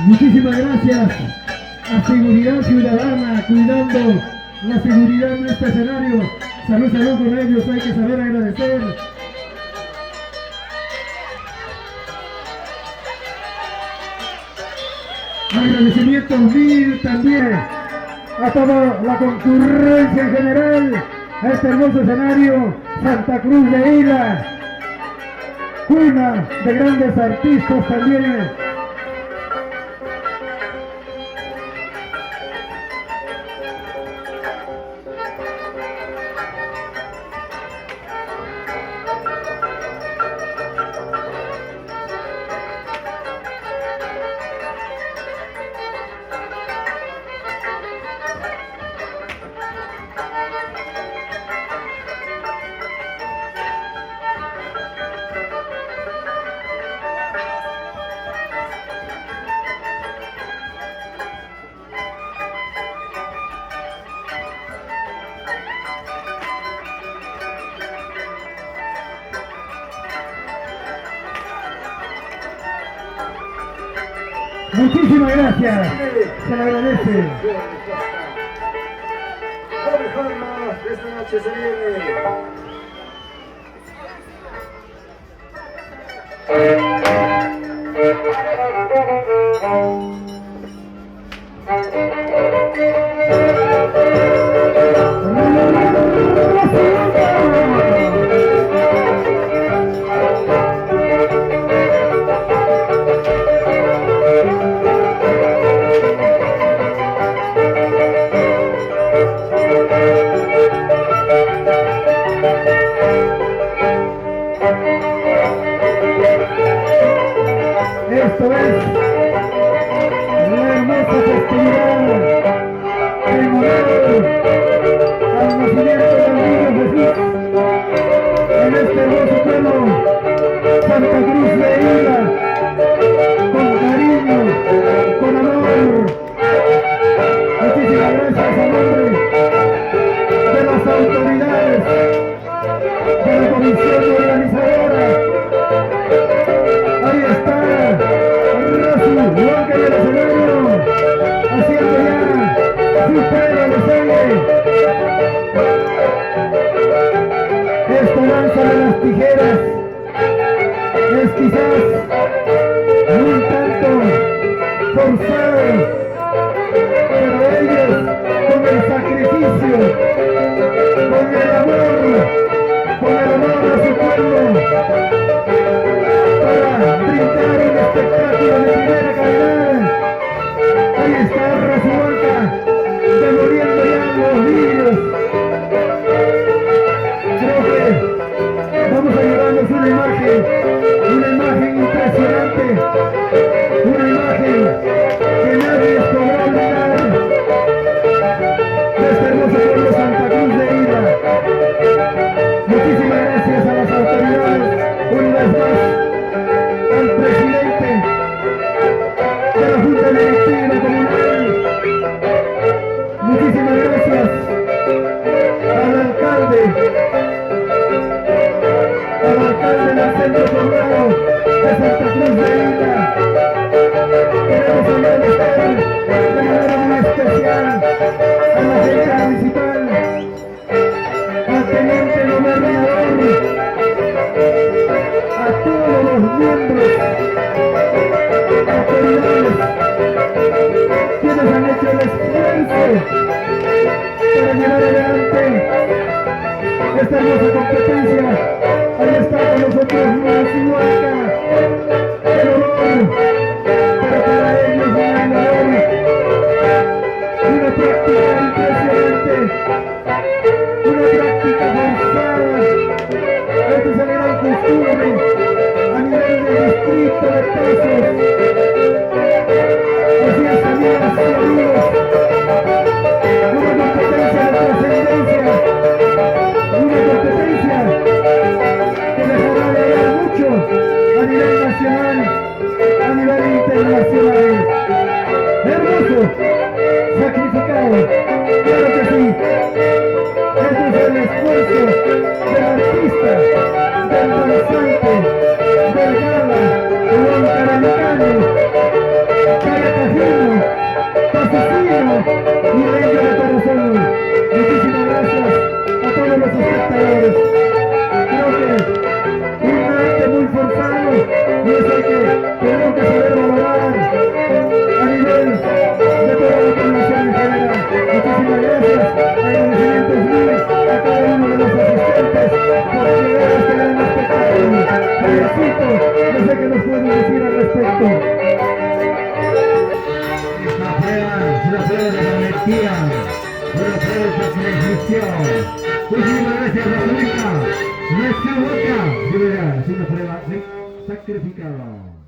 Muchísimas gracias a Seguridad Ciudadana, cuidando la seguridad en este escenario. Salud, salud con ellos, hay que saber agradecer. Agradecimientos mil también a toda la concurrencia en general, a este hermoso escenario, Santa Cruz de Ila, cuna de grandes artistas también. Muchísimas gracias, se le agradece. Lo mejor de esta noche se viene. Esto es la hermosa festividad en honor al nacimiento del niño Jesús en este hermoso pueblo, Santa Cruz de Ila, con cariño, con amor. Muchísimas gracias a nombre de las autoridades de la comisión organizadora. Ahí está Rasu, Blanca en el escenario, haciendo ya su prueba de sangre. Esta danza de las tijeras es quizás un tanto forzado, pero ellos con el sacrificio, con el amor a su pueblo, para brindar un espectáculo de primera calidad. Ahí está Razuaca, demoliendo ya los vidrios. Creo que vamos a llevarnos una imagen impresionante, una imagen que nadie podrá olvidar de este hermoso pueblo Santa Cruz de Ila. Muchísimas gracias a las autoridades, una vez más, al presidente de la Junta Directiva Comunal. Muchísimas gracias al alcalde del Centro Poblado de Santa Cruz de Ila. Queremos agradecer de manera muy especial a la gente municipal, al teniente gobernador, a todos los miembros, autoridades, quienes han hecho el esfuerzo para llevar adelante esta hermosa competencia. Ahí está con nosotros Razuaca, el honor, pero para ellos un honor, una práctica impresionante, una práctica forzada. Esta es la gran costumbre a nivel del distrito de Pasos. Así es, amigas y amigos, una competencia de trascendencia, una competencia Muchísimas gracias, Basilika. Nuestra boca. De verdad, es una prueba de sacrificado.